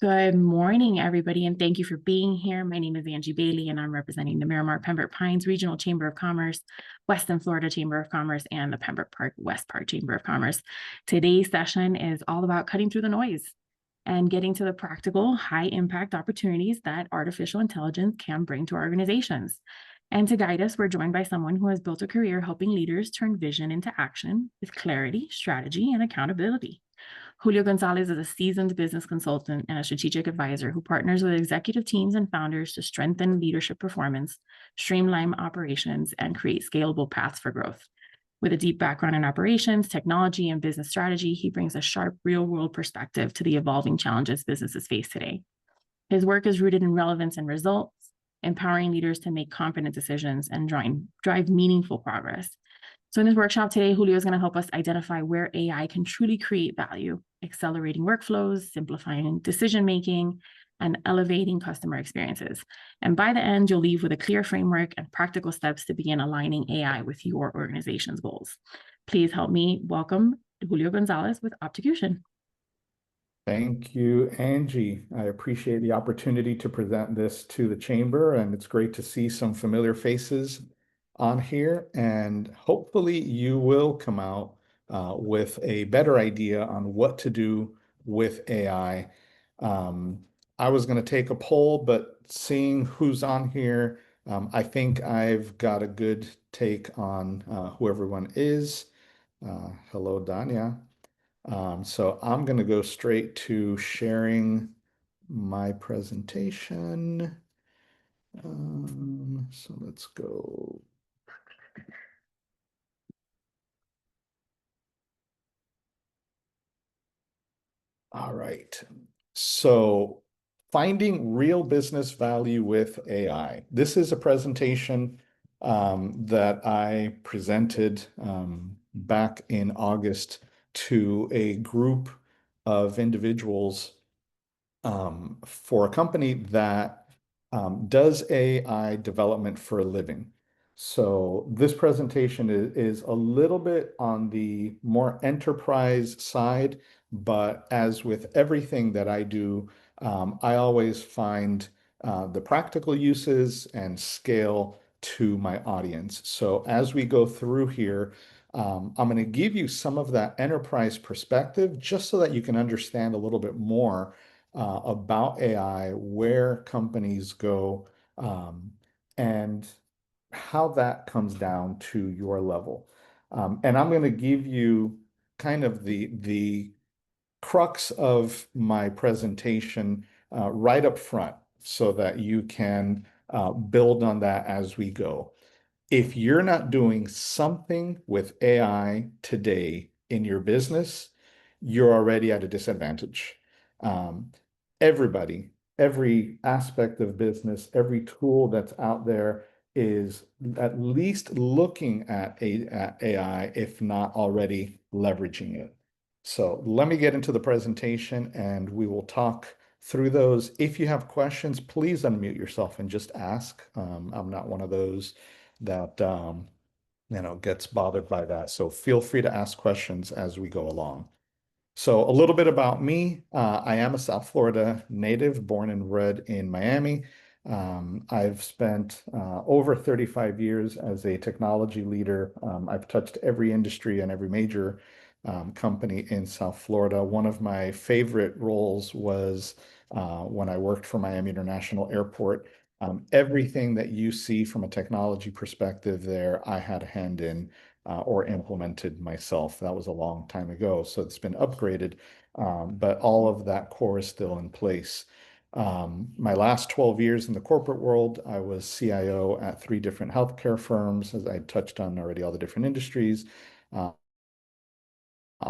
Good morning, everybody, and thank you for being here. My name is Angie Bailey, and I'm representing the Miramar Pembroke Pines Regional Chamber of Commerce, Western Florida Chamber of Commerce, and the Pembroke Park West Park Chamber of Commerce. Today's session is all about cutting through the noise and getting to the practical, high impact opportunities that artificial intelligence can bring to our organizations. And to guide us, we're joined by someone who has built a career helping leaders turn vision into action with clarity, strategy, and accountability. Julio Gonzalez is a seasoned business consultant and a strategic advisor who partners with executive teams and founders to strengthen leadership performance, streamline operations, and create scalable paths for growth. With a deep background in operations, technology, and business strategy, he brings a sharp, real world perspective to the evolving challenges businesses face today. His work is rooted in relevance and results, empowering leaders to make confident decisions and drive meaningful progress. So in this workshop today, Julio is going to help us identify where AI can truly create value, accelerating workflows, simplifying decision-making, and elevating customer experiences. And by the end, you'll leave with a clear framework and practical steps to begin aligning AI with your organization's goals. Please help me welcome Julio Gonzalez with Opticution. Thank you, Angie. I appreciate the opportunity to present this to the chamber, and it's great to see some familiar faces on here. And hopefully, you will come out with a better idea on what to do with AI. Um, I was going to take a poll, but seeing who's on here, I think I've got a good take on who everyone is. Hello, Danya. So I'm going to go straight to sharing my presentation. So let's go. All right. So finding real business value with AI. This is a presentation that I presented back in August to a group of individuals for a company that does AI development for a living. So this presentation is a little bit on the more enterprise side, but as with everything that I do, I always find the practical uses and scale to my audience. So as we go through here, I'm going to give you some of that enterprise perspective just so that you can understand a little bit more about AI, where companies go, and how that comes down to your level. And I'm going to give you kind of the crux of my presentation right up front so that you can build on that as we go. If you're not doing something with AI today in your business, you're already at a disadvantage. Um, everybody, every aspect of business, every tool that's out there is at least looking at AI, if not already leveraging it. So let me get into the presentation and we will talk through those. If you have questions, please unmute yourself and just ask. I'm not one of those that gets bothered by that. So feel free to ask questions as we go along. So a little bit about me. I am a South Florida native, born and bred in Miami. I've spent over 35 years as a technology leader. I've touched every industry and every major company in South Florida. One of my favorite roles was when I worked for Miami International Airport. Everything that you see from a technology perspective there, I had a hand in or implemented myself. That was a long time ago, so it's been upgraded, but all of that core is still in place. My last 12 years in the corporate world, I was CIO at 3 different healthcare firms, as I touched on already, all the different industries. I'm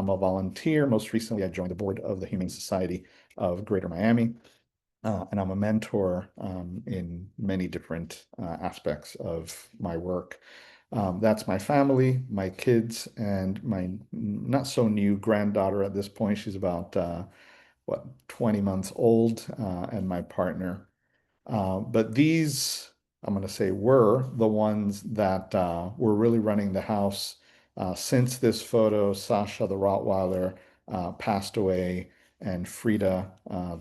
a volunteer. Most recently, I joined the board of the Humane Society of Greater Miami. And I'm a mentor in many different aspects of my work. That's my family, my kids, and my not so new granddaughter at this point. She's about, 20 months old, and my partner. But these, I'm going to say, were the ones that were really running the house since this photo. Sasha, the Rottweiler, passed away and Frida,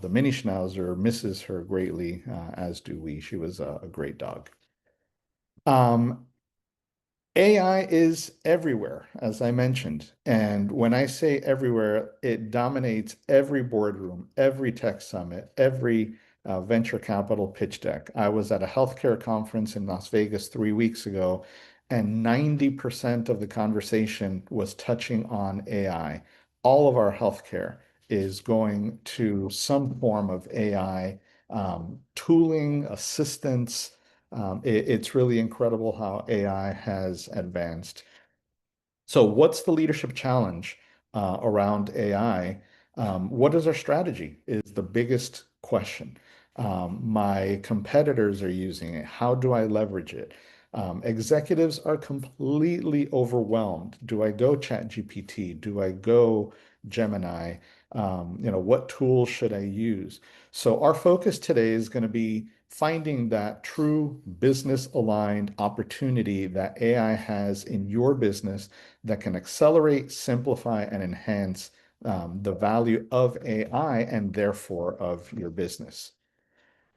the mini schnauzer, misses her greatly, as do we. She was a great dog. Um, AI is everywhere, as I mentioned. And when I say everywhere, it dominates every boardroom, every tech summit, every venture capital pitch deck. I was at a healthcare conference in Las Vegas 3 weeks ago, and 90% of the conversation was touching on AI. All of our healthcare is going to some form of AI tooling, assistance. It's really incredible how AI has advanced. So, what's the leadership challenge around AI? What is our strategy? Is the biggest question. My competitors are using it. How do I leverage it? Executives are completely overwhelmed. Do I go ChatGPT? Do I go Gemini? What tools should I use? So, our focus today is going to be finding that true business aligned opportunity that AI has in your business that can accelerate, simplify, and enhance the value of AI and therefore of your business.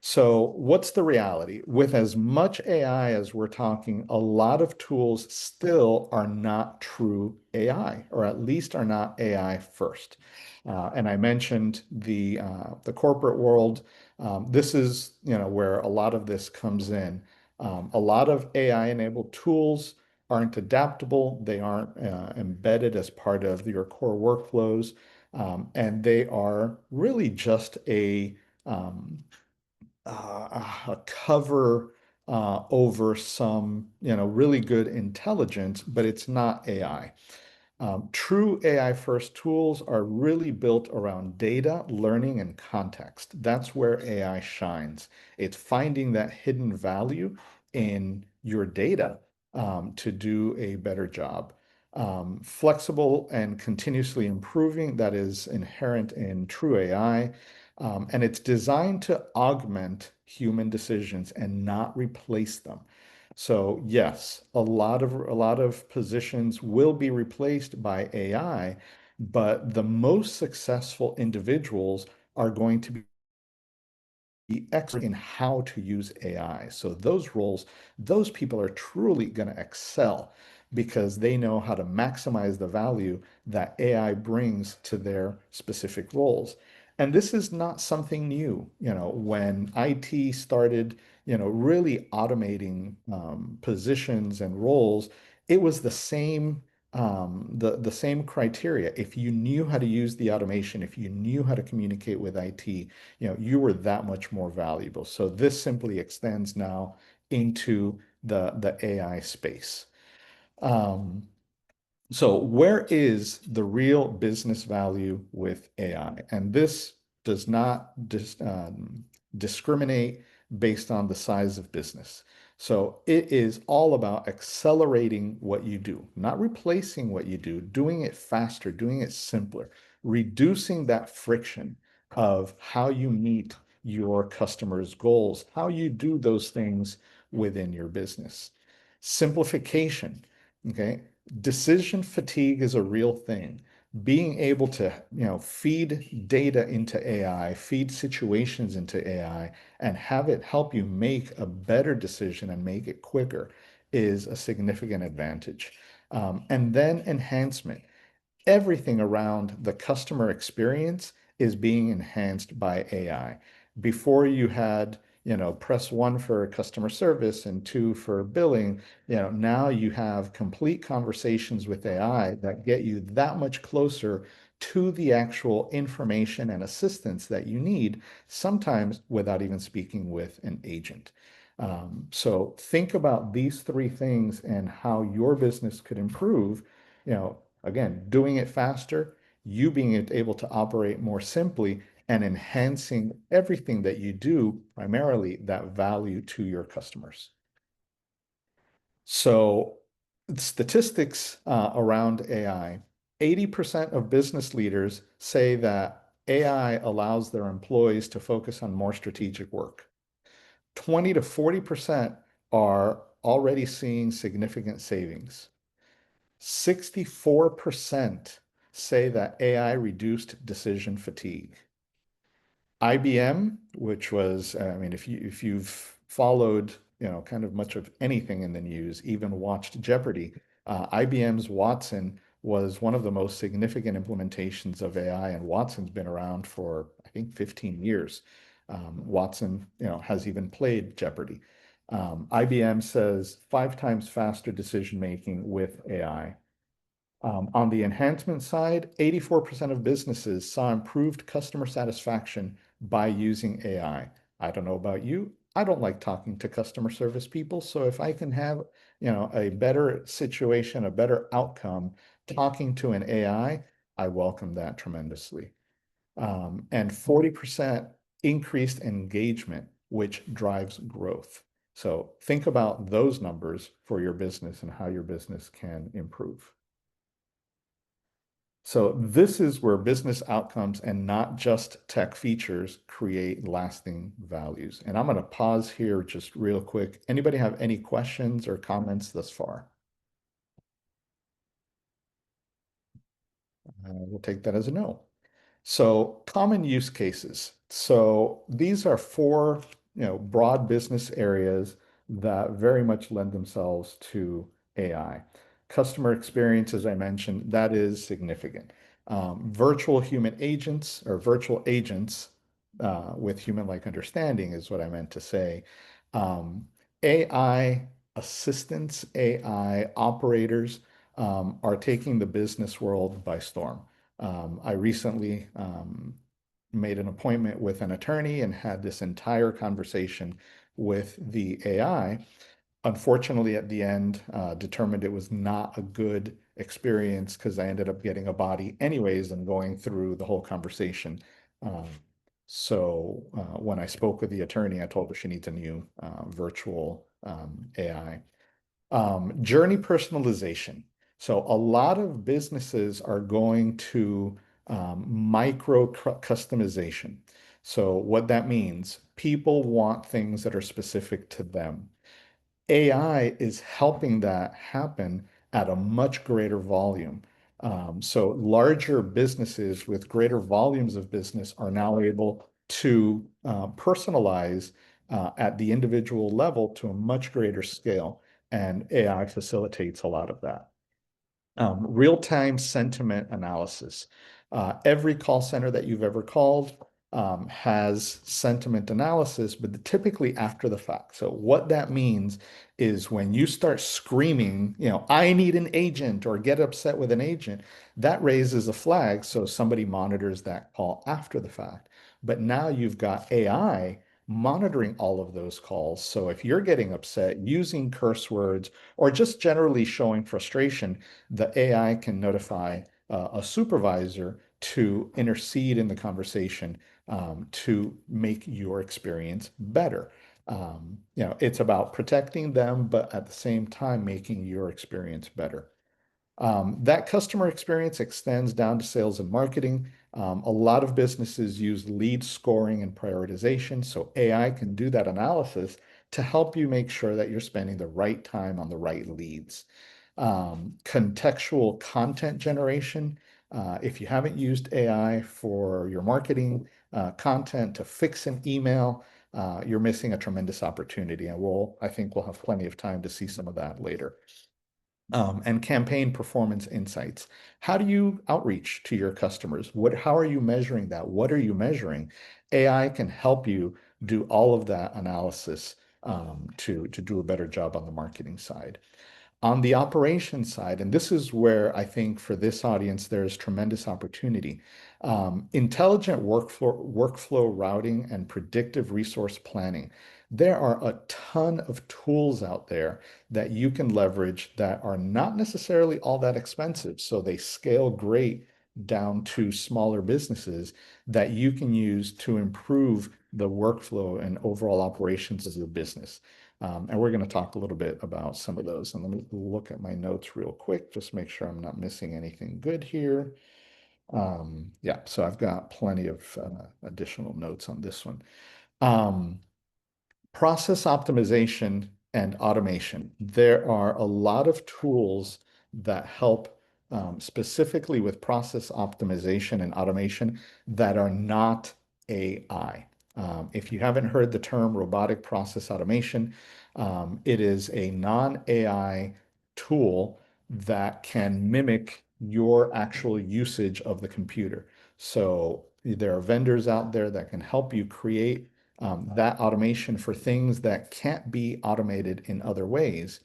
So, what's the reality? With as much AI as we're talking, a lot of tools still are not true AI, or at least are not AI first. And I mentioned the corporate world. This is where a lot of this comes in. A lot of AI-enabled tools aren't adaptable. They aren't embedded as part of your core workflows, and they are really just um, a cover over some, really good intelligence, but it's not AI. True AI first tools are really built around data, learning, and context. That's where AI shines. It's finding that hidden value in your data to do a better job. Flexible and continuously improving, that is inherent in true AI. And it's designed to augment human decisions and not replace them. So yes, a lot of positions will be replaced by AI, but the most successful individuals are going to be expert in how to use AI. So those roles, those people are truly going to excel because they know how to maximize the value that AI brings to their specific roles. And this is not something new. When IT started, really automating positions and roles, it was the same criteria. If you knew how to use the automation, if you knew how to communicate with IT, you were that much more valuable. So this simply extends now into the AI space. Um, so where is the real business value with AI? And this does not discriminate based on the size of business. So it is all about accelerating what you do, not replacing what you do, doing it faster, doing it simpler, reducing that friction of how you meet your customers' goals, how you do those things within your business. Simplification, okay? Decision fatigue is a real thing. Being able to, feed data into AI, feed situations into AI, and have it help you make a better decision and make it quicker is a significant advantage. And then enhancement. Everything around the customer experience is being enhanced by AI. Before you had, press one for customer service and two for billing, now you have complete conversations with AI that get you that much closer to the actual information and assistance that you need, sometimes without even speaking with an agent. So think about these three things and how your business could improve, again, doing it faster, you being able to operate more simply, and enhancing everything that you do, primarily that value to your customers. So, statistics around AI, 80% of business leaders say that AI allows their employees to focus on more strategic work. 20 to 40% are already seeing significant savings. 64% say that AI reduced decision fatigue. IBM, which was, I mean, if you've followed, kind of much of anything in the news, even watched Jeopardy, IBM's Watson was one of the most significant implementations of AI, and Watson's been around for, I think, 15 years. Watson, has even played Jeopardy. IBM says 5 times faster decision making with AI. On the enhancement side, 84% of businesses saw improved customer satisfaction by using AI. I don't know about you. I don't like talking to customer service people. So if I can have, a better situation, a better outcome talking to an I welcome that tremendously. And 40% increased engagement, which drives growth. So think about those numbers for your business and how your business can improve. So this is where business outcomes and not just tech features create lasting values. And I'm going to pause here just real quick. Anybody have any questions or comments thus far? We'll take that as a no. So common use cases. So these are four, broad business areas that very much lend themselves to AI. Customer experience, as I mentioned, that is significant. Virtual human agents or virtual agents with human-like understanding is what I meant to say. AI assistants, AI operators are taking the business world by storm. I recently made an appointment with an attorney and had this entire conversation with the AI. Unfortunately, at the end, determined it was not a good experience because I ended up getting a body anyways and going through the whole conversation. When I spoke with the attorney, I told her she needs a new virtual AI. Journey personalization. So a lot of businesses are going to micro customization. So what that means, people want things that are specific to them. AI is helping that happen at a much greater volume. So larger businesses with greater volumes of business are now able to personalize at the individual level to a much greater scale, and AI facilitates a lot of that. Real-time sentiment analysis. Every call center that you've ever called has sentiment analysis, but typically after the fact. So what that means is when you start screaming, I need an agent or get upset with an agent, that raises a flag. So somebody monitors that call after the fact. But now you've got AI monitoring all of those calls. So if you're getting upset using curse words or just generally showing frustration, the AI can notify a supervisor to intercede in the conversation to make your experience better. It's about protecting them, but at the same time, making your experience better. That customer experience extends down to sales and marketing. A lot of businesses use lead scoring and prioritization, so AI can do that analysis to help you make sure that you're spending the right time on the right leads. Contextual content generation. If you haven't used AI for your marketing content to fix an email, you're missing a tremendous opportunity. And I think we'll have plenty of time to see some of that later. And campaign performance insights. How do you outreach to your customers? How are you measuring that? What are you measuring? AI can help you do all of that analysis to do a better job on the marketing side. On the operations side, and this is where I think for this audience, there's tremendous opportunity. Intelligent workflow routing and predictive resource planning. There are a ton of tools out there that you can leverage that are not necessarily all that expensive. So they scale great down to smaller businesses that you can use to improve the workflow and overall operations of the business. And we're going to talk a little bit about some of those. And let me look at my notes real quick, just make sure I'm not missing anything good here. Yeah, so I've got plenty of additional notes on this one. Process optimization and automation. There are a lot of tools that help specifically with process optimization and automation that are not AI. If you haven't heard the term robotic process automation, it is a non-AI tool that can mimic your actual usage of the computer. So there are vendors out there that can help you create that automation for things that can't be automated in other ways.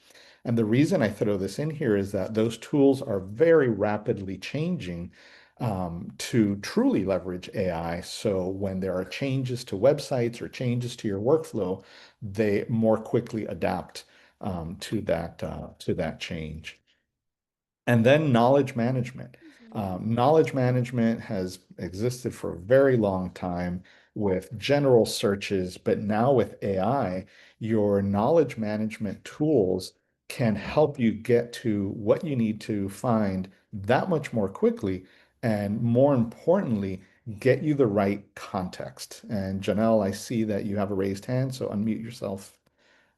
And the reason I throw this in here is that those tools are very rapidly changing to truly leverage AI. So when there are changes to websites or changes to your workflow, they more quickly adapt to that change. And then knowledge management. Knowledge management has existed for a very long time with general searches, but now with AI, your knowledge management tools can help you get to what you need to find that much more quickly, and more importantly, get you the right context. And Janelle, I see that you have a raised hand, so unmute yourself.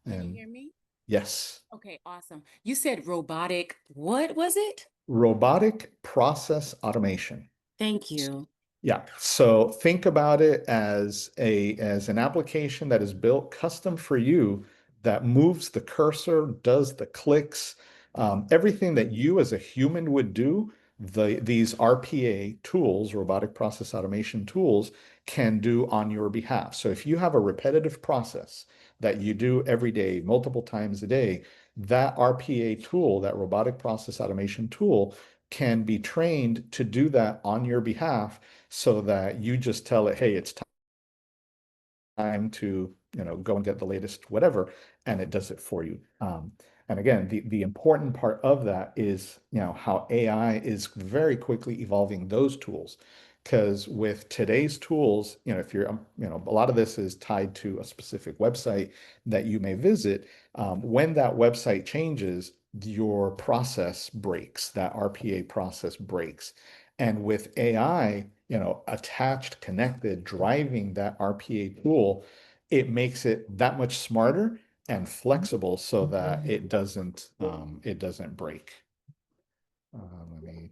Can you And hear me? yes. Okay, awesome. You said robotic. What was it? Robotic process automation. Thank you. Yeah. So think about it as an application that is built custom for you that moves the cursor, does the clicks, everything that you as a human would do, these RPA tools, robotic process automation tools, can do on your behalf. So if you have a repetitive process that you do every day, multiple times a day, that RPA tool, that robotic process automation tool, can be trained to do that on your behalf so that you just tell it, hey, it's time to, go and get the latest whatever, and it does it for you. And again, the important part of that is, how AI is very quickly evolving those tools. Because with today's tools, if you're, a lot of this is tied to a specific website that you may visit. When that website changes, your process breaks, that RPA process breaks. And with AI, attached, connected, driving that RPA tool, it makes it that much smarter and flexible so that it doesn't break. Let me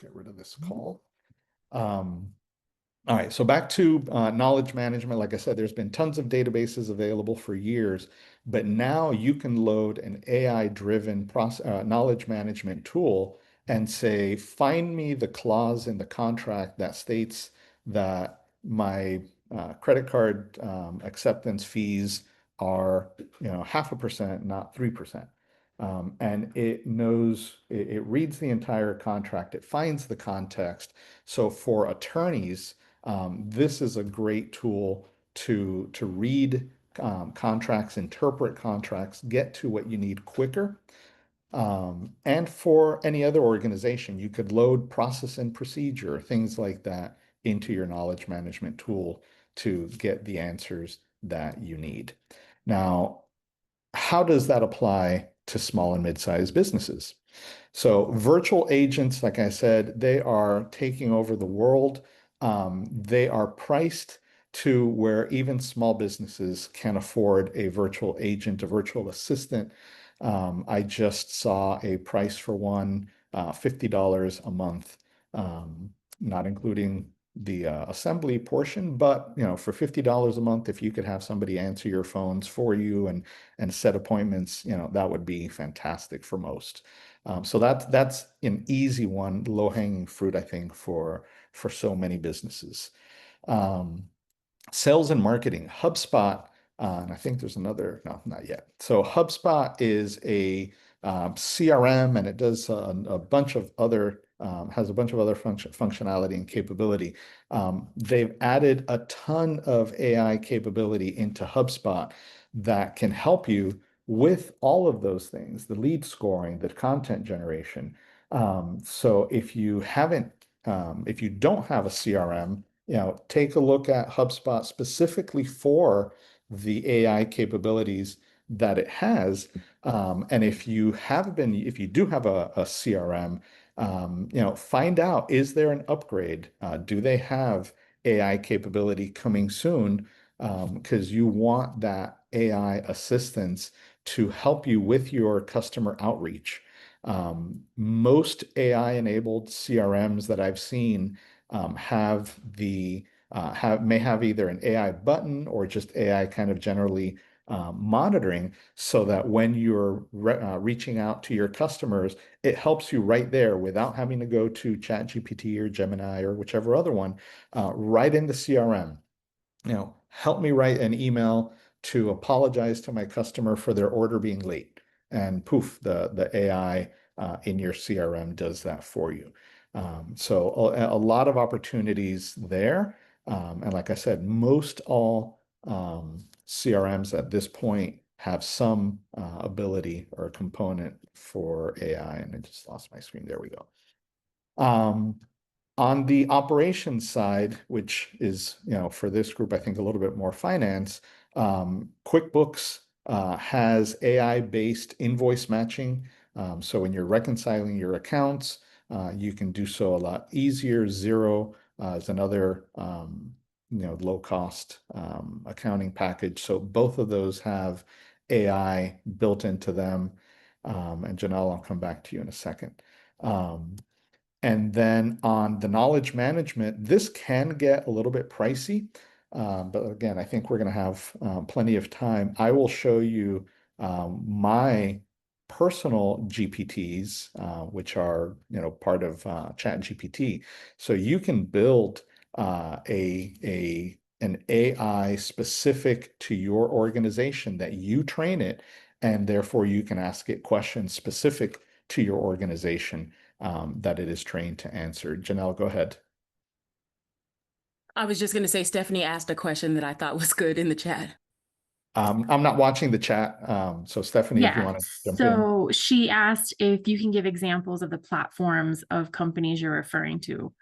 get rid of this call. All right, so back to knowledge management. Like I said, there's been tons of databases available for years, but now you can load an AI-driven knowledge management tool and say, find me the clause in the contract that states that my credit card acceptance fees are, 0.5%, not 3%. And it knows, it reads the entire contract, it finds the context. So for attorneys, this is a great tool to read contracts, interpret contracts, get to what you need quicker. And for any other organization, you could load process and procedure, things like that, into your knowledge management tool to get the answers that you need. Now, how does that apply to small and mid-sized businesses? So virtual agents, like I said, they are taking over the world. They are priced to where even small businesses can afford a virtual agent, a virtual assistant. I just saw a price for one, $50 a month, not including the assembly portion, but for $50 a month, if you could have somebody answer your phones for you and set appointments, that would be fantastic for most. So that's an easy one, low-hanging fruit, I think, for so many businesses. Sales and marketing, HubSpot, and I think there's another, no, not yet. So HubSpot is a CRM, and it does a bunch of other, has a bunch of other functionality and capability. They've added a ton of AI capability into HubSpot that can help you with all of those things, the lead scoring, the content generation. So if you haven't, if you don't have a CRM, take a look at HubSpot specifically for the AI capabilities that it has. And if you do have a CRM, find out, is there an upgrade? Do they have AI capability coming soon? Because you want that AI assistance to help you with your customer outreach. Most AI-enabled CRMs that I've seen have may have either an AI button or just AI kind of generally monitoring, so that when you're reaching out to your customers, it helps you right there without having to go to ChatGPT or Gemini or whichever other one, right in the CRM. Help me write an email to apologize to my customer for their order being late. And poof, the AI in your CRM does that for you. So a lot of opportunities there. And like I said, most all CRMs at this point have some ability or component for AI. And I just lost my screen. There we go. On the operations side, which is, for this group, I think a little bit more finance, QuickBooks has AI-based invoice matching. So when you're reconciling your accounts, you can do so a lot easier. Xero is another, low-cost accounting package. So both of those have AI built into them. And Janelle, I'll come back to you in a second. And then on the knowledge management, this can get a little bit pricey. But again, I think we're going to have plenty of time. I will show you my personal GPTs, which are part of ChatGPT. So you can build an AI specific to your organization that you train it, and therefore you can ask it questions specific to your organization that it is trained to answer. Janelle, go ahead. I was just going to say, Stephanie asked a question that I thought was good in the chat. I'm not watching the chat. So Stephanie, if you Yeah, want to jump in. so she asked if you can give examples of the platforms of companies you're referring to.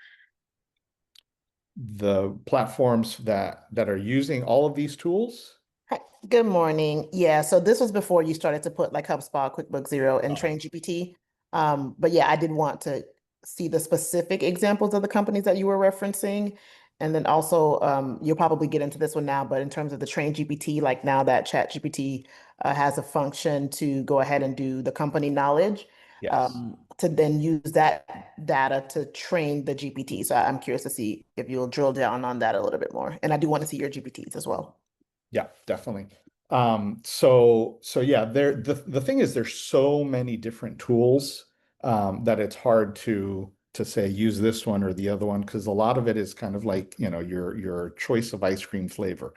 The platforms that are using all of these tools. Hi, good morning. Yeah, so this was before you started to put like HubSpot, QuickBooks Zero, and Train GPT. But yeah, I did want to see the specific examples of the companies that you were referencing. And then also, you'll probably get into this one now, but in terms of the Train GPT, like now that Chat GPT has a function to go ahead and do the company knowledge, Yes. to then use that data to train the GPT. So I'm curious to see if you'll drill down on that a little bit more. And I do want to see your GPTs as well. Yeah, definitely. So yeah, the thing is there's so many different tools that it's hard to say use this one or the other one, because a lot of it is kind of like, your choice of ice cream flavor.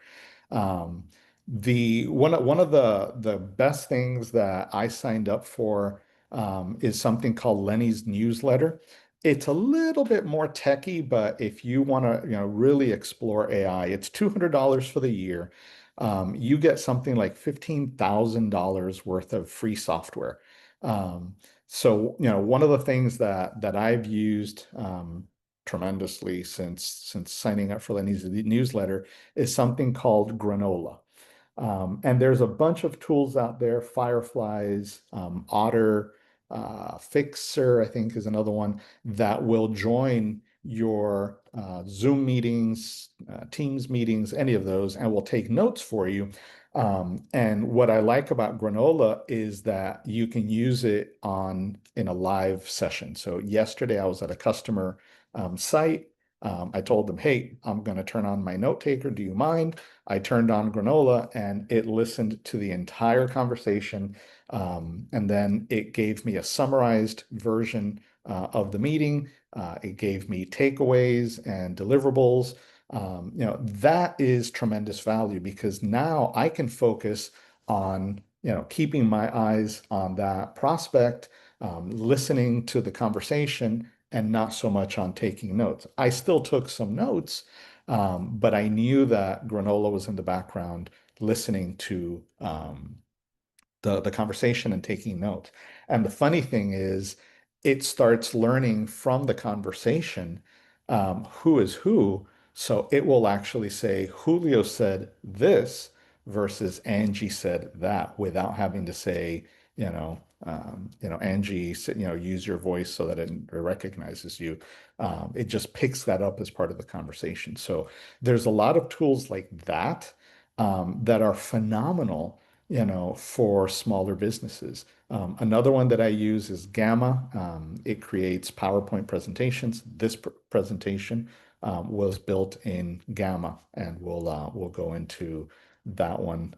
The one of the best things that I signed up for is something called Lenny's newsletter. It's a little bit more techy, but if you want to, really explore AI, it's $200 for the year. You get something like $15,000 worth of free software. So, one of the things that I've used tremendously since signing up for Lenny's newsletter is something called Granola. And there's a bunch of tools out there, Fireflies, Otter, Fixer, I think is another one, that will join your Zoom meetings, Teams meetings, any of those, and will take notes for you. And what I like about Granola is that you can use it in a live session. So yesterday I was at a customer site. I told them, hey, I'm going to turn on my note taker. Do you mind? I turned on Granola and it listened to the entire conversation. And then it gave me a summarized version of the meeting. It gave me takeaways and deliverables. That is tremendous value, because now I can focus on, keeping my eyes on that prospect, listening to the conversation, and not so much on taking notes. I still took some notes, but I knew that Granola was in the background listening to the conversation and taking notes. And the funny thing is, it starts learning from the conversation who is who. So it will actually say, Julio said this versus Angie said that, without having to say, Angie, use your voice so that it recognizes you. It just picks that up as part of the conversation. So there's a lot of tools like that that are phenomenal for smaller businesses. Another one that I use is Gamma. It creates PowerPoint presentations. This presentation was built in Gamma, and we'll go into that one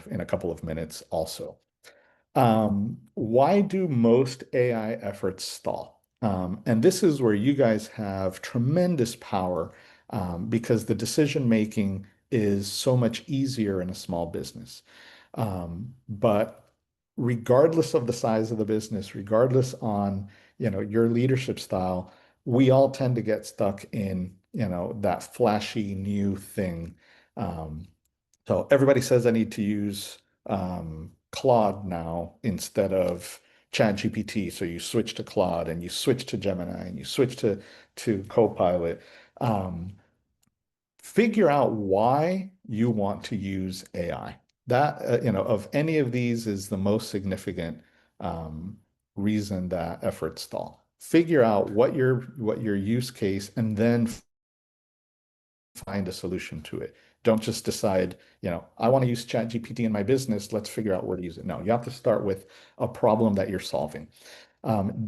in a couple of minutes also. Why do most AI efforts stall? And this is where you guys have tremendous power because the decision making is so much easier in a small business. But regardless of the size of the business, regardless on, your leadership style, we all tend to get stuck in, that flashy new thing. So everybody says I need to use Claude now instead of ChatGPT. So you switch to Claude and you switch to Gemini and you switch to Copilot. Um, Figure out why you want to use AI. That, of any of these is the most significant reason that efforts stall. Figure out what your use case and then find a solution to it. Don't just decide, I want to use ChatGPT in my business. Let's figure out where to use it. No, you have to start with a problem that you're solving.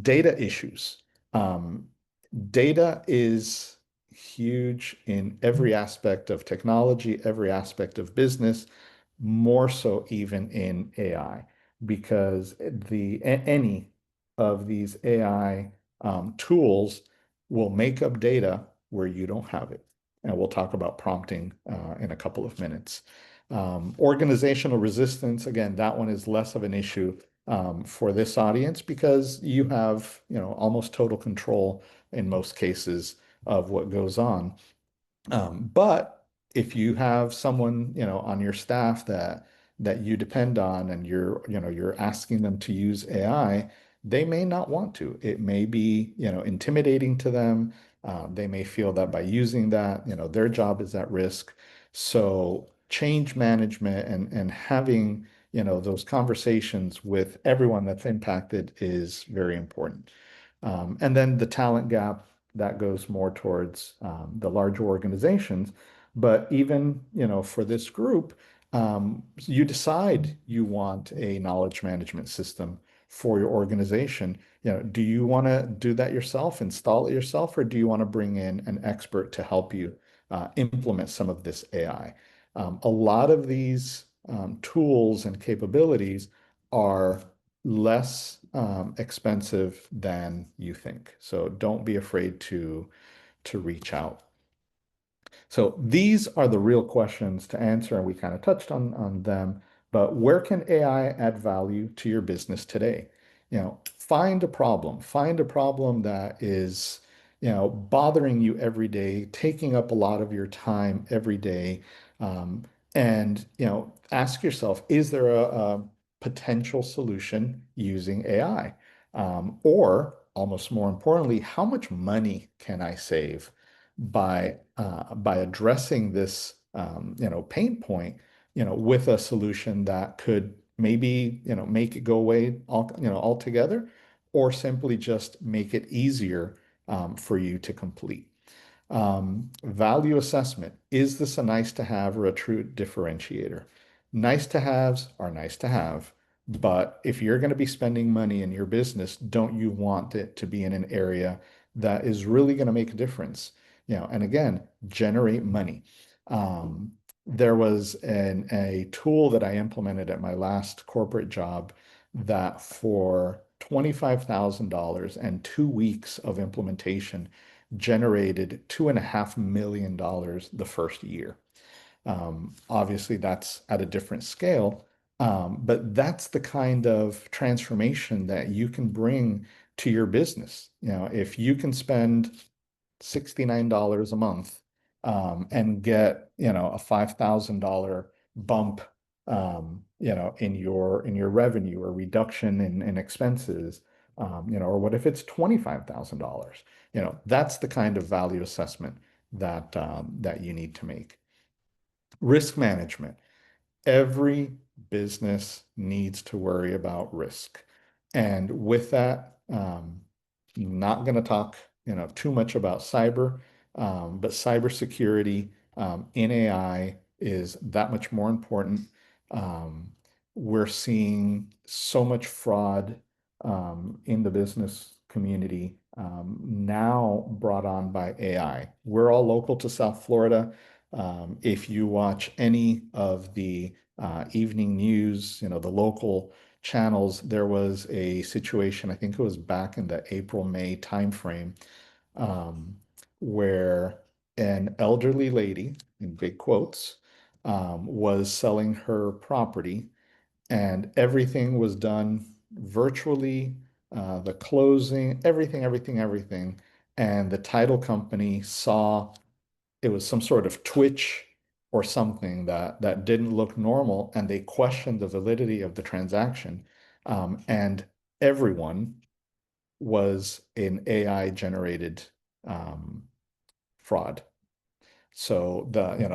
Data issues. Um, Data is huge in every aspect of technology, every aspect of business, more so even in AI, because any of these AI tools will make up data where you don't have it. And we'll talk about prompting in a couple of minutes. Organizational resistance, again, that one is less of an issue for this audience because you have, almost total control in most cases of what goes on. But if you have someone, on your staff that you depend on and you're asking them to use AI, they may not want to. It may be, intimidating to them. They may feel that by using that, their job is at risk. So change management and having, those conversations with everyone that's impacted is very important. And then the talent gap that goes more towards the larger organizations. But even, for this group, you decide you want a knowledge management system for your organization. Do you want to do that yourself, install it yourself, or do you want to bring in an expert to help you implement some of this AI? A lot of these tools and capabilities are less expensive than you think. So don't be afraid to reach out. So these are the real questions to answer, and we kind of touched on them. But where can AI add value to your business today? Find a problem that is, bothering you every day, taking up a lot of your time every day. And, ask yourself, is there a potential solution using AI? Or almost more importantly, how much money can I save by addressing this pain point, with a solution that could maybe make it go away altogether, or simply just make it easier for you to complete. Value assessment. Is this a nice to have or a true differentiator? Nice to haves are nice to have, but if you're going to be spending money in your business, don't you want it to be in an area that is really going to make a difference? And again, generate money. There was a tool that I implemented at my last corporate job that for $25,000 and 2 weeks of implementation generated $2.5 million the first year. Obviously, that's at a different scale, but that's the kind of transformation that you can bring to your business. If you can spend $69 a month and get, a $5,000 bump, in your revenue or reduction in expenses, or what if it's $25,000? That's the kind of value assessment that you need to make. Risk management. Every business needs to worry about risk. And with that, not going to talk, too much about cyber, but cybersecurity in AI is that much more important. We're seeing so much fraud in the business community now brought on by AI. We're all local to South Florida. If you watch any of the evening news, the local channels, there was a situation, I think it was back in the April, May timeframe, um, where an elderly lady, in big quotes, was selling her property, and everything was done virtually, the closing, everything. And the title company saw it was some sort of twitch or something that didn't look normal, and they questioned the validity of the transaction. And everyone was an AI generated um, fraud. So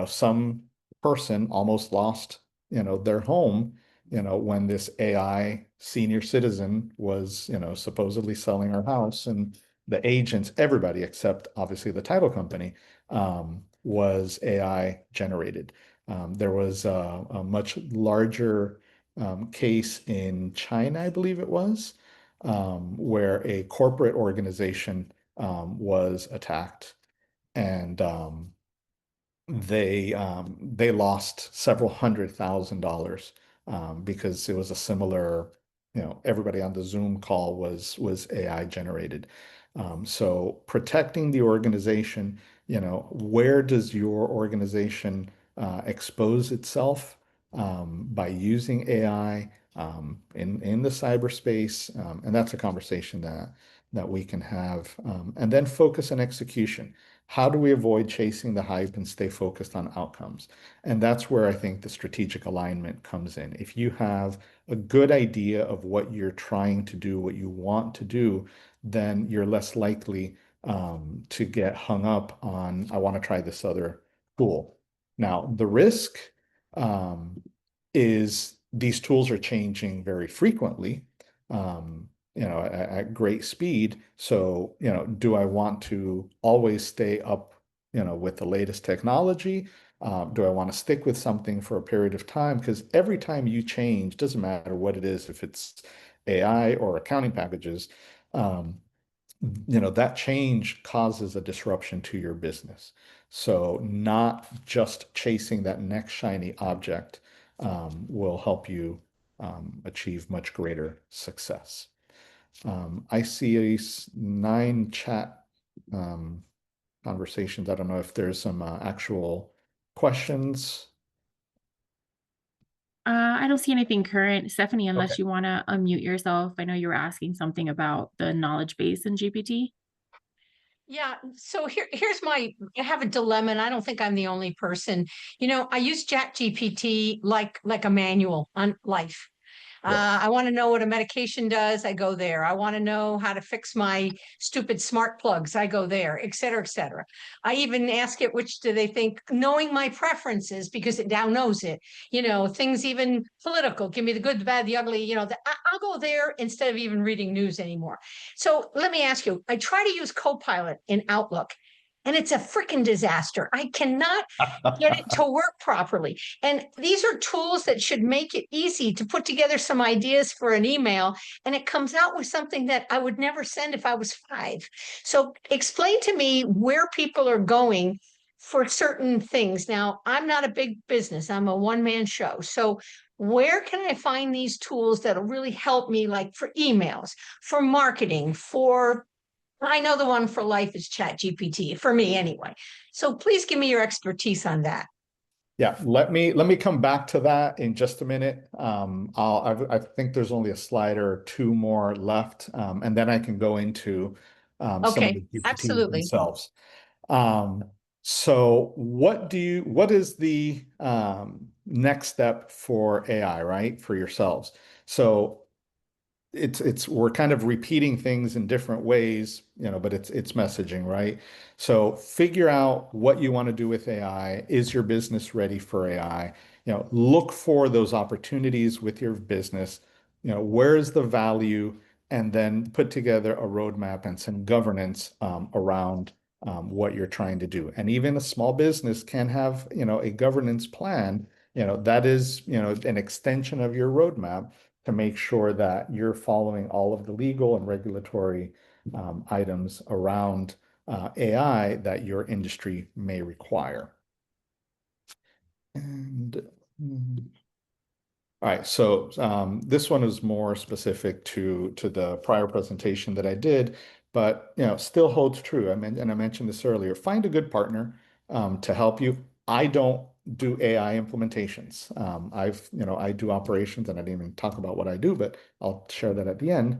some person almost lost, their home, when this AI senior citizen was, supposedly selling her house, and the agents, everybody except obviously the title company, was AI generated. There was a much larger case in China, I believe it was, where a corporate organization was attacked, and they lost several $100,000 because it was a similar, everybody on the Zoom call was AI generated. So protecting the organization, where does your organization expose itself by using AI in the cyberspace? And that's a conversation that we can have. And then focus on execution. How do we avoid chasing the hype and stay focused on outcomes? And that's where I think the strategic alignment comes in. If you have a good idea of what you're trying to do, what you want to do, then you're less likely to get hung up on, I want to try this other tool. Now, the risk is these tools are changing very frequently. At great speed. So, do I want to always stay up, with the latest technology? Do I want to stick with something for a period of time? Because every time you change, doesn't matter what it is, if it's AI or accounting packages, that change causes a disruption to your business. So not just chasing that next shiny object will help you achieve much greater success. I see 9 chat conversations. I don't know if there's some actual questions. I don't see anything current. Stephanie, unless Okay. you want to unmute yourself. I know you were asking something about the knowledge base in GPT. Yeah, so I have a dilemma, and I don't think I'm the only person. I use ChatGPT like a manual on life. Yes. I want to know what a medication does, I go there. I want to know how to fix my stupid smart plugs, I go there, et cetera, et cetera. I even ask it which do they think, knowing my preferences, because it now knows it, things even political, give me the good, the bad, the ugly, I'll go there instead of even reading news anymore. So let me ask you, I try to use Copilot in Outlook, and it's a freaking disaster. I cannot get it to work properly. And these are tools that should make it easy to put together some ideas for an email, and it comes out with something that I would never send if I was 5. So explain to me where people are going for certain things. Now, I'm not a big business, I'm a one-man show. So where can I find these tools that'll really help me, like for emails, for marketing, I know the one for life is Chat GPT, for me anyway. So please give me your expertise on that. Yeah, let me come back to that in just a minute. I think there's only a slide or 2 more left, and then I can go into some of the Okay, GPTs absolutely. themselves. So what is the next step for AI, right? For yourselves. So we're kind of repeating things in different ways, but it's messaging, right? So figure out what you want to do with AI. Is your business ready for AI? Look for those opportunities with your business. Where's the value? And then put together a roadmap and some governance around what you're trying to do. And even a small business can have, a governance plan that is, an extension of your roadmap to make sure that you're following all of the legal and regulatory items around AI that your industry may require. And all right, so this one is more specific to the prior presentation that I did, but still holds true. I mentioned this earlier. Find a good partner to help you. I don't do AI implementations. I do operations, and I didn't even talk about what I do, but I'll share that at the end.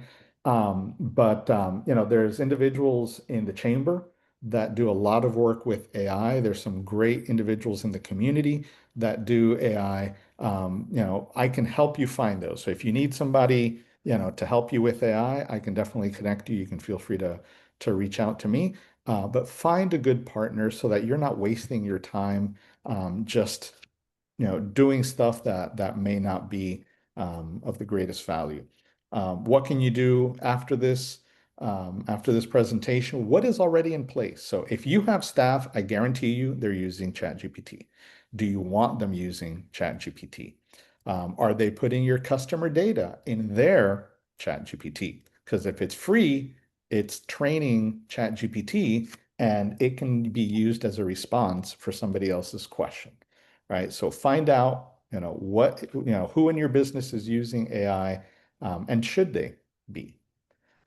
There's individuals in the chamber that do a lot of work with AI. There's some great individuals in the community that do AI. I can help you find those. So if you need somebody, to help you with AI, I can definitely connect you. You can feel free to reach out to me. But find a good partner so that you're not wasting your time just doing stuff that may not be of the greatest value. What can you do after this? After this presentation, what is already in place? So if you have staff, I guarantee you they're using ChatGPT. Do you want them using ChatGPT? Are they putting your customer data in their ChatGPT? Because if it's free, it's training ChatGPT and it can be used as a response for somebody else's question, right? So find out, who in your business is using AI, and should they be?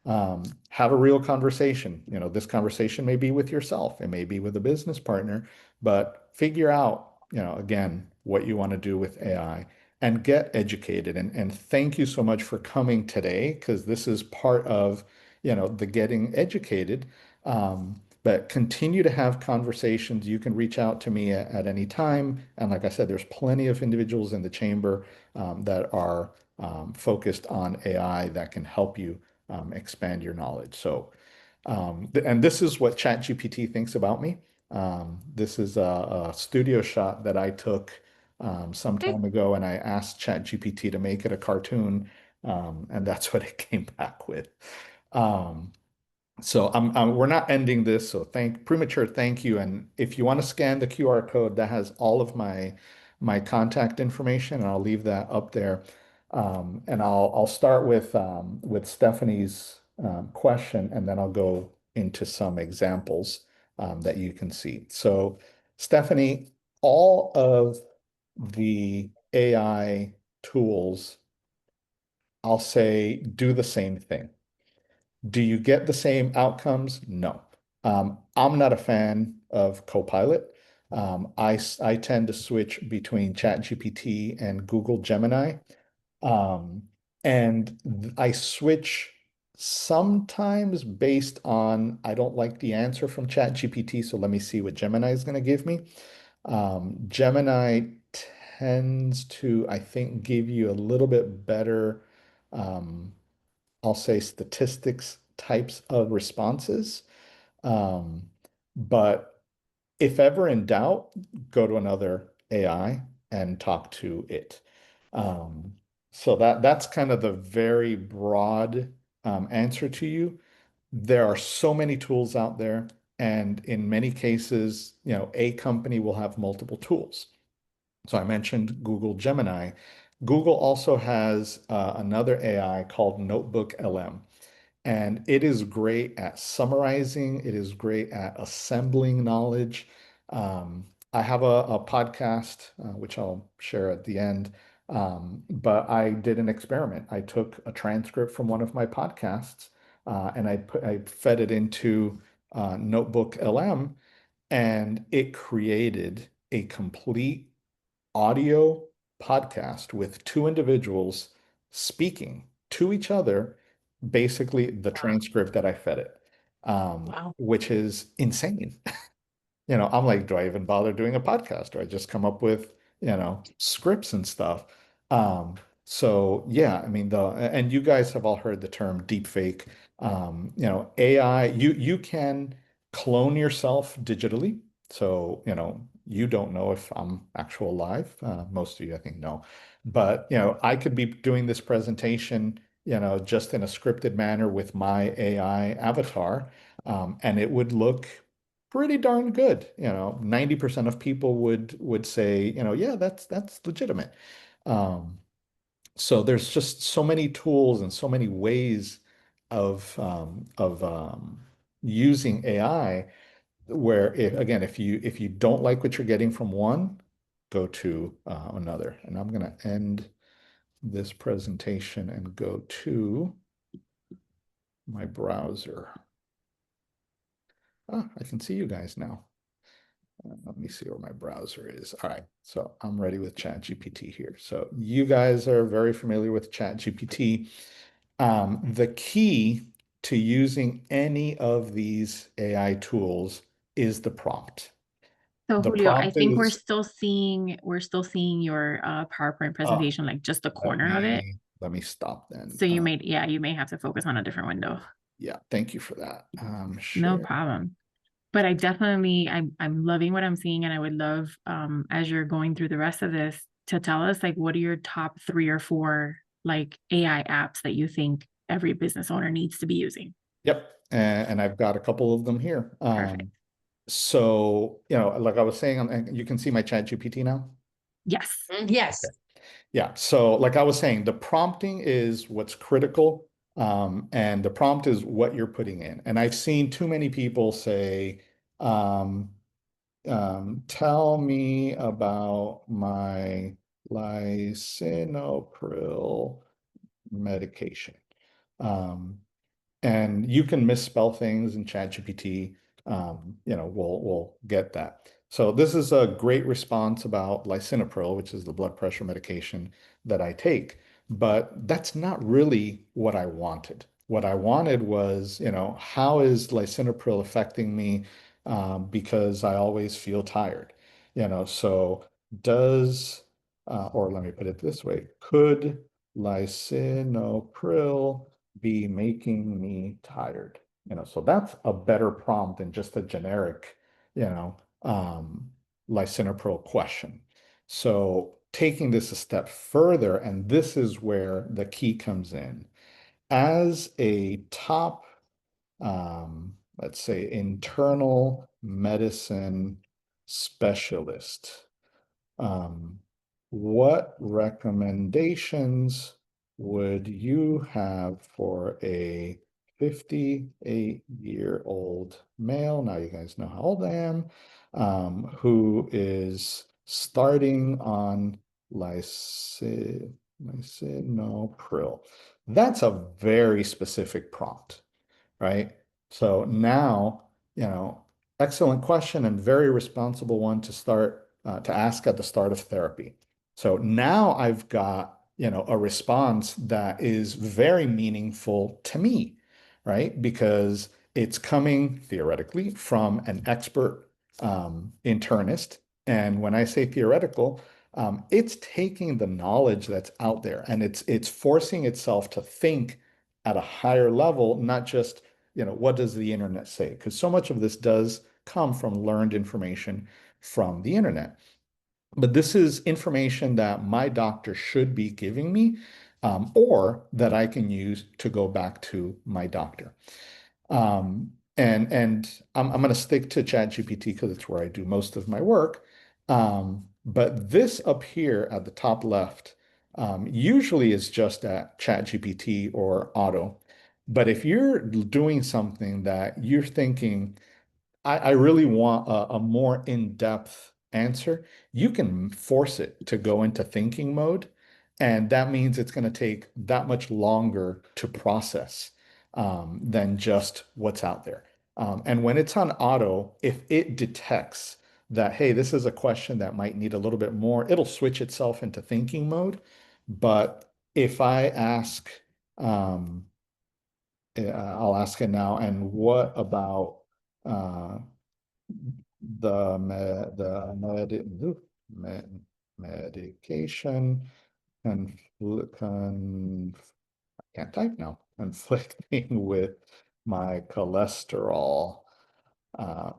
Have a real conversation. This conversation may be with yourself, it may be with a business partner, but figure out, again, what you want to do with AI and get educated. And thank you so much for coming today, because this is part of, the getting educated. But continue to have conversations. You can reach out to me at any time. And like I said, there's plenty of individuals in the chamber that are focused on AI that can help you expand your knowledge. So, and this is what ChatGPT thinks about me. This is a studio shot that I took some time ago, and I asked ChatGPT to make it a cartoon, and that's what it came back with. So we're not ending this, so premature thank you. And if you want to scan the QR code, that has all of my contact information, and I'll leave that up there. And I'll start with Stephanie's question, and then I'll go into some examples that you can see. So Stephanie, all of the AI tools, I'll say, do the same thing. Do you get the same outcomes? No. I'm not a fan of Copilot. I tend to switch between ChatGPT and Google Gemini. And I switch sometimes based on I don't like the answer from ChatGPT, so let me see what Gemini is going to give me. Gemini tends to, I think, give you a little bit better, I'll say, statistics types of responses. But if ever in doubt, go to another AI and talk to it. So that's kind of the very broad answer to you. There are so many tools out there, and in many cases, a company will have multiple tools. So I mentioned Google Gemini. Google also has another AI called Notebook LM. And it is great at summarizing. It is great at assembling knowledge. I have a podcast, which I'll share at the end. But I did an experiment. I took a transcript from one of my podcasts, and I fed it into Notebook LM, and it created a complete audio podcast with two individuals speaking to each other, basically the transcript that I fed it, Wow. which is insane. I'm like, do I even bother doing a podcast? Do I just come up with, scripts and stuff? Um, so yeah, I mean, and you guys have all heard the term deep fake. AI, you can clone yourself digitally. So, you don't know if I'm actual live. Most of you, I think, know. But, I could be doing this presentation, just in a scripted manner with my AI avatar, and it would look pretty darn good. 90% of people would say, yeah, that's legitimate. So there's just so many tools and so many ways of using AI where if you don't like what you're getting from one, go to another. And I'm going to end this presentation and go to my browser. I can see you guys now. Let me see where my browser is. All right, so I'm ready with ChatGPT here. So you guys are very familiar with ChatGPT. The key to using any of these AI tools is the prompt. So The Julio, I prompt think is, we're still seeing your PowerPoint presentation, like just the corner of it. let me stop then. So you may have to focus on a different window. Yeah, thank you for that. No Share. problem. But I'm loving what I'm seeing, and I would love, as you're going through the rest of this, to tell us like what are your top 3 or 4 like AI apps that you think every business owner needs to be using. Yep, and I've got a couple of them here. Perfect. So, like I was saying, you can see my ChatGPT now. Yes. Yes. Okay. Yeah, so like I was saying, the prompting is what's critical, and the prompt is what you're putting in. And I've seen too many people say, tell me about my lisinopril medication. And you can misspell things in ChatGPT. We'll get that. So this is a great response about lisinopril, which is the blood pressure medication that I take. But that's not really what I wanted. What I wanted was, how is lisinopril affecting me? Because I always feel tired. So does, or let me put it this way, could lisinopril be making me tired? So that's a better prompt than just a generic, lisinopril question. So taking this a step further, and this is where the key comes in. As a top, let's say, internal medicine specialist, what recommendations would you have for a 58-year-old male? Now you guys know how old I am, who is starting on lisinopril. That's a very specific prompt, right? So now, excellent question and very responsible one to start to ask at the start of therapy. So now I've got, a response that is very meaningful to me, right? Because it's coming theoretically from an expert internist. And when I say theoretical, it's taking the knowledge that's out there and it's forcing itself to think at a higher level, not just, what does the internet say? Because so much of this does come from learned information from the internet. But this is information that my doctor should be giving me, or that I can use to go back to my doctor. And I'm going to stick to ChatGPT because it's where I do most of my work. But this up here at the top left usually is just at ChatGPT or Auto. But if you're doing something that you're thinking, I really want a more in-depth answer, you can force it to go into thinking mode. And that means it's going to take that much longer to process than just what's out there. And when it's on auto, if it detects that, hey, this is a question that might need a little bit more, it'll switch itself into thinking mode. But if I ask, I'll ask it now, and what about uh, the medication I can't type now, conflicting with my cholesterol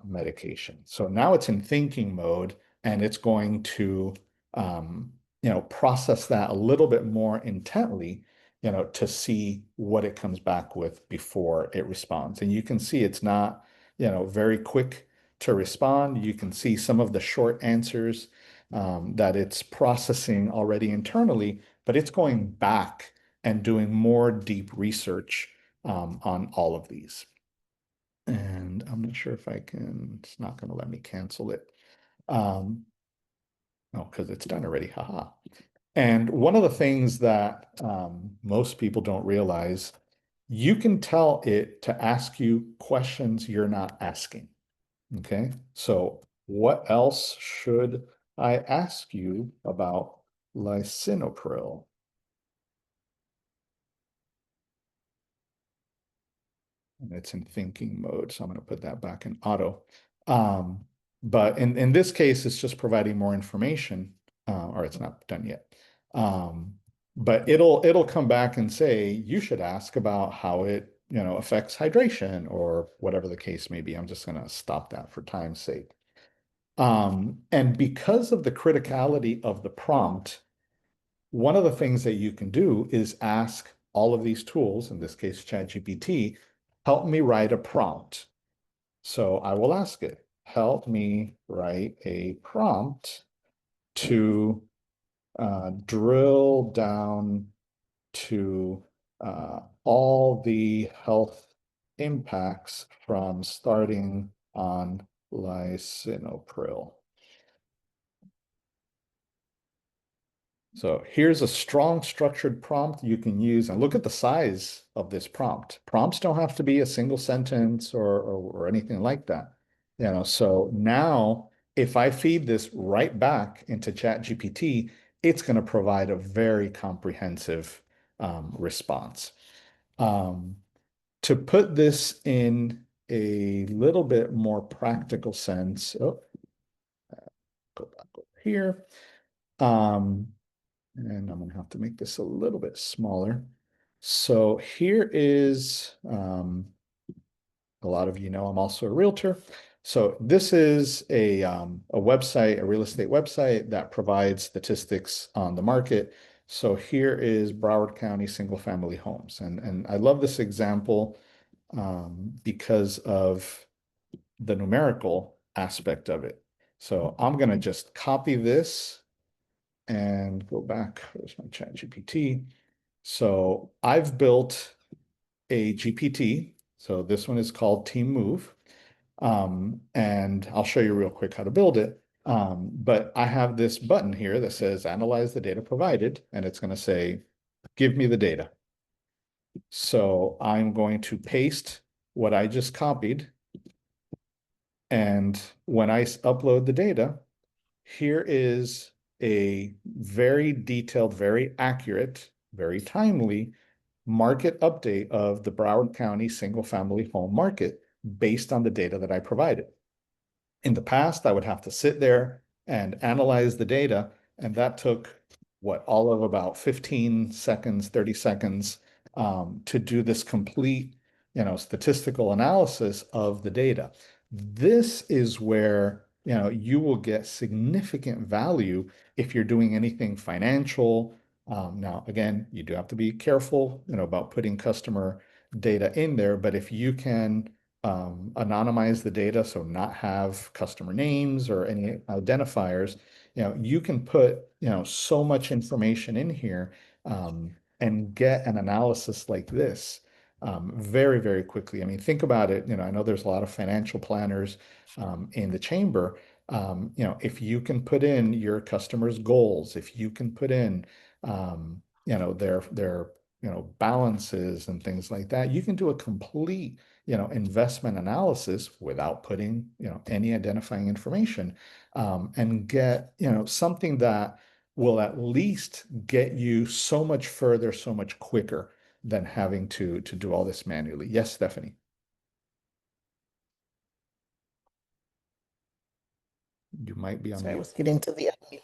medication. So now it's in thinking mode and it's going to, process that a little bit more intently, to see what it comes back with before it responds. And you can see it's not, very quick to respond. You can see some of the short answers that it's processing already internally, but it's going back and doing more deep research on all of these. And I'm not sure if I can, it's not going to let me cancel it. Oh, because it's done already, haha. And one of the things that most people don't realize, you can tell it to ask you questions you're not asking. Okay, so what else should I ask you about lisinopril? And it's in thinking mode, so I'm going to put that back in auto. But in this case, it's just providing more information, or it's not done yet. But it'll come back and say, you should ask about how it, affects hydration or whatever the case may be. I'm just going to stop that for time's sake. And because of the criticality of the prompt, one of the things that you can do is ask all of these tools, in this case, ChatGPT, help me write a prompt. So I will ask it, help me write a prompt to drill down to all the health impacts from starting on lisinopril. So here's a strong structured prompt you can use, and look at the size of this prompt. Prompts don't have to be a single sentence or anything like that. So now if I feed this right back into ChatGPT, it's going to provide a very comprehensive response. To put this in a little bit more practical sense, go back over here. And I'm going to have to make this a little bit smaller. So here is, a lot of you know I'm also a realtor. So this is a website, a real estate website that provides statistics on the market. So here is Broward County single family homes. And I love this example because of the numerical aspect of it. So I'm going to just copy this and go back. Where's my chat GPT? So I've built a GPT. So this one is called Team Move. And I'll show you real quick how to build it. But I have this button here that says analyze the data provided, and it's going to say, give me the data. So I'm going to paste what I just copied. And when I upload the data, here is a very detailed, very accurate, very timely market update of the Broward County single family home market based on the data that I provided. In the past, I would have to sit there and analyze the data, and that took all of about 15 seconds, 30 seconds to do this complete, statistical analysis of the data. This is where you will get significant value if you're doing anything financial. Now, again, you do have to be careful, about putting customer data in there, but if you can anonymize the data, so not have customer names or any identifiers, you can put, so much information in here and get an analysis like this very, very quickly. I mean, think about it. I know there's a lot of financial planners in the chamber. If you can put in your customers' goals, if you can put in, their balances and things like that, you can do a complete, investment analysis without putting, any identifying information, and get, something that will at least get you so much further, so much quicker than having to do all this manually. Yes, Stephanie. You might be on Sorry, I mute. was getting to the unmute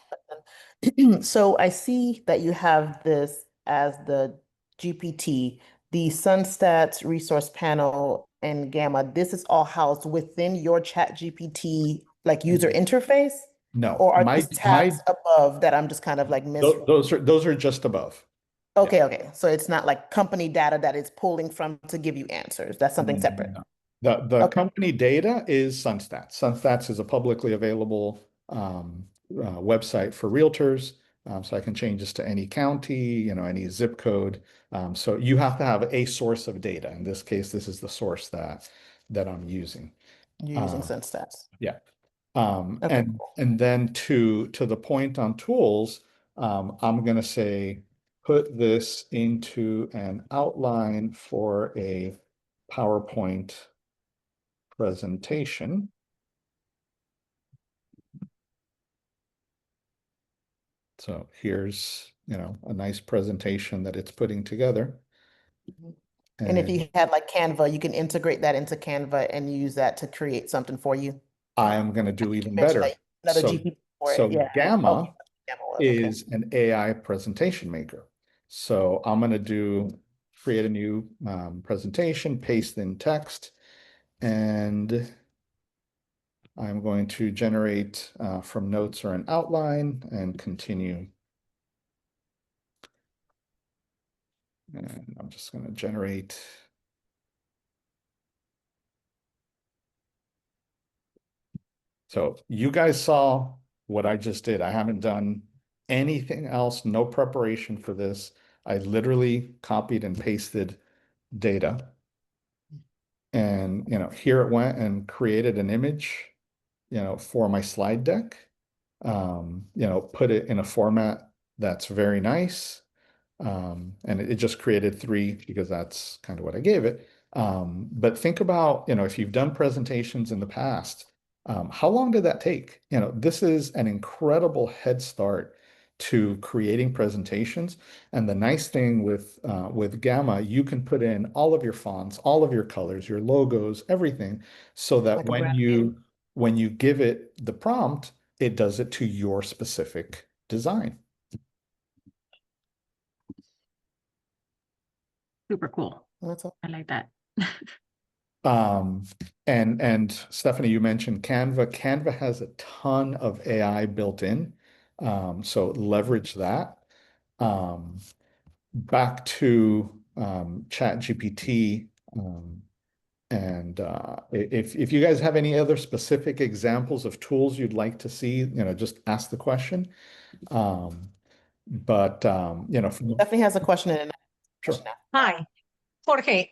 button. So I see that you have this as the GPT, the SunStats resource panel and Gamma. This is all housed within your chat GPT like user interface? No, Or are these tabs above that I'm just kind of like missing? those are just above. Okay, okay. So it's not like company data that it's pulling from to give you answers. That's something separate. The Okay. company data is Sunstats. Sunstats is a publicly available website for realtors. So I can change this to any county, any zip code. So you have to have a source of data. In this case, this is the source that I'm using. You're using Um, SenseStats. yeah. Okay, cool. And then to the point on tools, I'm gonna say put this into an outline for a PowerPoint presentation. So here's, a nice presentation that it's putting together. And if And you had like Canva, you can integrate that into Canva and use that to create something for you. I am going to do You even mentioned better. that another So, GPT for so it. Yeah. Gamma Okay. Gamma was okay. is an AI presentation maker. So I'm going to create a new presentation, paste in text, and I'm going to generate from notes or an outline and continue. And I'm just going to generate. So you guys saw what I just did. I haven't done anything else, no preparation for this. I literally copied and pasted data. And, here it went and created an image, for my slide deck. Put it in a format that's very nice. And it just created 3 because that's kind of what I gave it. But think about, if you've done presentations in the past, how long did that take? This is an incredible head start to creating presentations. And the nice thing with Gamma, you can put in all of your fonts, all of your colors, your logos, everything, so that Like a when brand you give it the prompt, it does it to your specific design. Super cool. That's all. I like that. And Stephanie, you mentioned Canva. Canva has a ton of AI built in. So leverage that. Back to ChatGPT. And if you guys have any other specific examples of tools you'd like to see, just ask the question. But Stephanie has a question and sure. Hi, Jorge.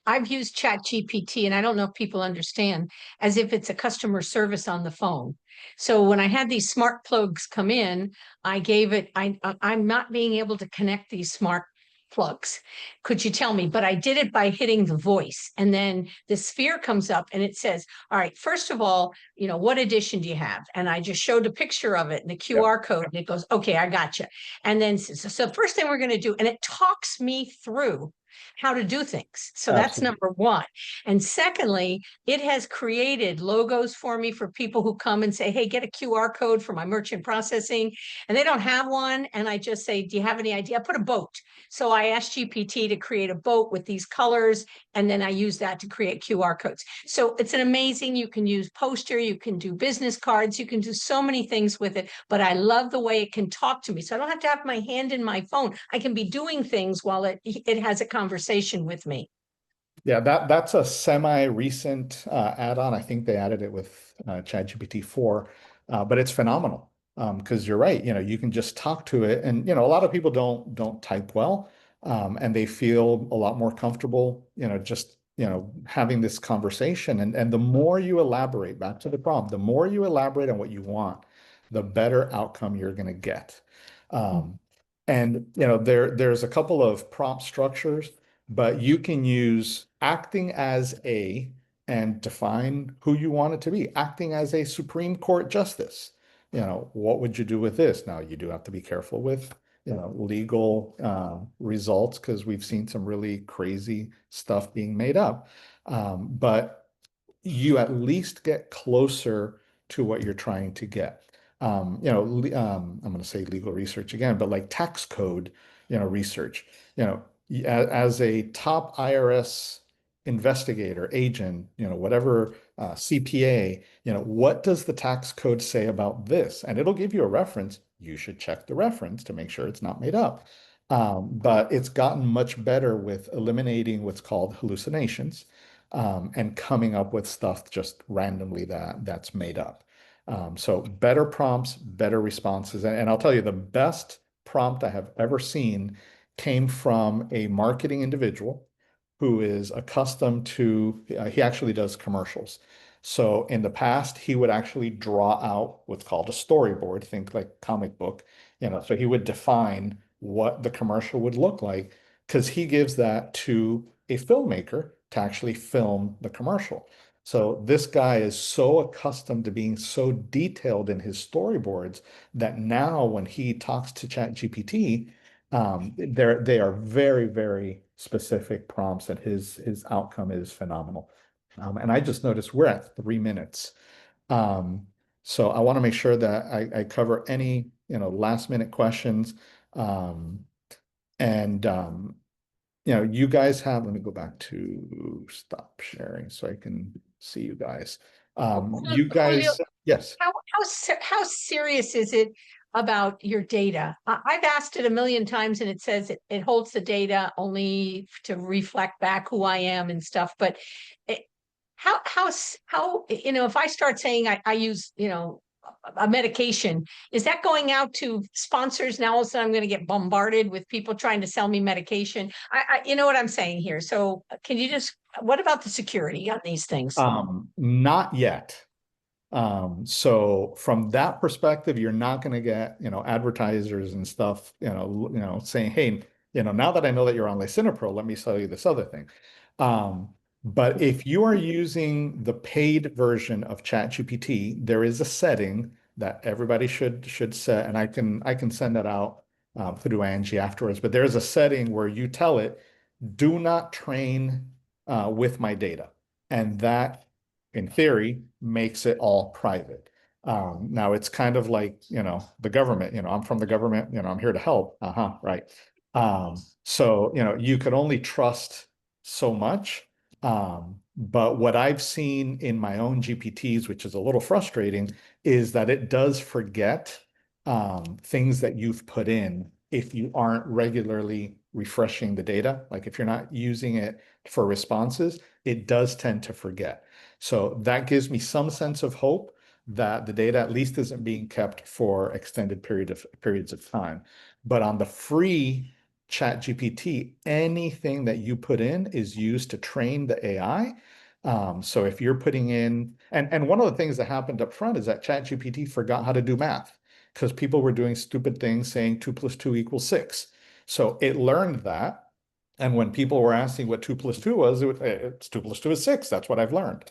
I've used ChatGPT, and I don't know if people understand, as if it's a customer service on the phone. So when I had these smart plugs come in, I gave it, I'm not being able to connect these smart plugs. Could you tell me? But I did it by hitting the voice. And then the sphere comes up and it says, all right, first of all, what edition do you have? And I just showed a picture of it and the QR code, and it goes, okay, I got you. And then, so first thing we're going to do, and it talks me through how to do things. So that's Absolutely. number one. And secondly, it has created logos for me for people who come and say, hey, get a QR code for my merchant processing. And they don't have one. And I just say, do you have any idea? I put a boat. So I asked GPT to create a boat with these colors. And then I use that to create QR codes. So it's an amazing, you can use poster, you can do business cards, you can do so many things with it. But I love the way it can talk to me. So I don't have to have my hand in my phone. I can be doing things while it has a conversation with me. Yeah, that's a semi-recent add-on. I think they added it with ChatGPT 4, but it's phenomenal because you're right. You can just talk to it, and a lot of people don't type well, and they feel a lot more comfortable. Just having this conversation, and the more you elaborate, back to the prompt, the more you elaborate on what you want, the better outcome you're going to get. And there's a couple of prompt structures, but you can use acting as a and define who you want it to be. Acting as a Supreme Court justice. What would you do with this? Now, you do have to be careful with, legal results because we've seen some really crazy stuff being made up. But you at least get closer to what you're trying to get. I'm going to say legal research again, but like tax code, research, as a top IRS investigator, agent, whatever, CPA, what does the tax code say about this? And it'll give you a reference. You should check the reference to make sure it's not made up. But it's gotten much better with eliminating what's called hallucinations. and coming up with stuff just randomly that's made up. So better prompts, better responses. And I'll tell you, the best prompt I have ever seen came from a marketing individual who is accustomed to, he actually does commercials. So in the past, he would actually draw out what's called a storyboard, think like comic book, so he would define what the commercial would look like, because he gives that to a filmmaker to actually film the commercial. So this guy is so accustomed to being so detailed in his storyboards that now when he talks to ChatGPT, they are very, very specific prompts, and his outcome is phenomenal. And I just noticed we're at 3 minutes. So I want to make sure that I cover any, last minute questions. You guys have, let me go back to stop sharing so I can see you guys. You guys, Julio, yes. How serious is it about your data? I've asked it a million times and it says it holds the data only to reflect back who I am and stuff. But how, if I start saying I use, a medication, is that going out to sponsors now? Also, I'm going to get bombarded with people trying to sell me medication. You know what I'm saying here. So can you what about the security on these things? Not yet. So from that perspective, you're not going to get, advertisers and stuff, saying, hey, now that I know that you're on Lisinopril, let me sell you this other thing. But if you are using the paid version of ChatGPT, there is a setting that everybody should set, and I can send that out through Angie afterwards. But there is a setting where you tell it, do not train with my data, and that, in theory, makes it all private. Now it's kind of like, the government, I'm from the government, I'm here to help. Right. So, you can only trust so much. But what I've seen in my own GPTs, which is a little frustrating, is that it does forget things that you've put in if you aren't regularly refreshing the data. Like if you're not using it for responses, it does tend to forget. So that gives me some sense of hope that the data at least isn't being kept for extended periods of time. But on the free ChatGPT, anything that you put in is used to train the AI. So if you're putting in, and one of the things that happened up front is that ChatGPT forgot how to do math because people were doing stupid things saying 2 + 2 = 6. So it learned that. And when people were asking what 2 + 2 was, it's 2 + 2 is 6. That's what I've learned.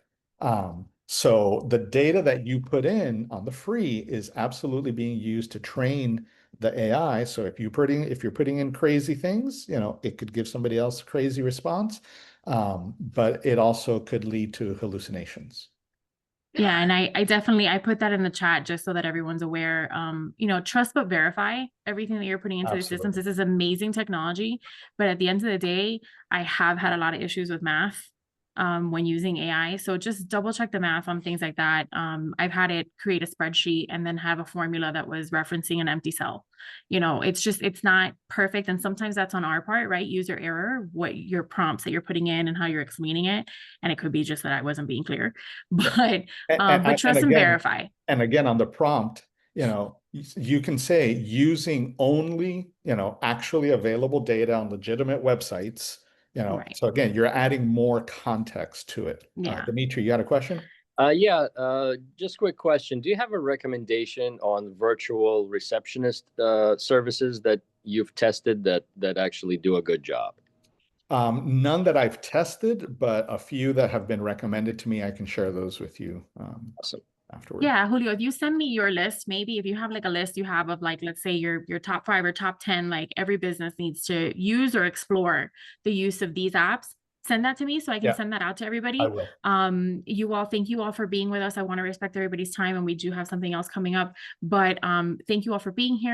So the data that you put in on the free is absolutely being used to train the AI. So if you're putting in crazy things, it could give somebody else a crazy response, but it also could lead to hallucinations. Yeah, and I definitely put that in the chat just so that everyone's aware. Trust but verify everything that you're putting into the systems. This is amazing technology, but at the end of the day, I have had a lot of issues with math when using AI. So just double check the math on things like that. I've had it create a spreadsheet and then have a formula that was referencing an empty cell. It's not perfect. And sometimes that's on our part, right? User error, what your prompts that you're putting in and how you're explaining it. And it could be just that I wasn't being clear, but trust and verify. And again, on the prompt, you can say using only, actually available data on legitimate websites. Right. So again, you're adding more context to it. Yeah. Dimitri, you had a question? Just quick question. Do you have a recommendation on virtual receptionist services that you've tested that actually do a good job? None that I've tested, but a few that have been recommended to me. I can share those with you. Awesome. Afterwards. Yeah, Julio, if you send me your list, maybe if you have like a list you have of like, let's say your top 5 or top 10, like every business needs to use or explore the use of these apps, send that to me so I can send that out to everybody. I will. Thank you all for being with us. I want to respect everybody's time and we do have something else coming up, but thank you all for being here.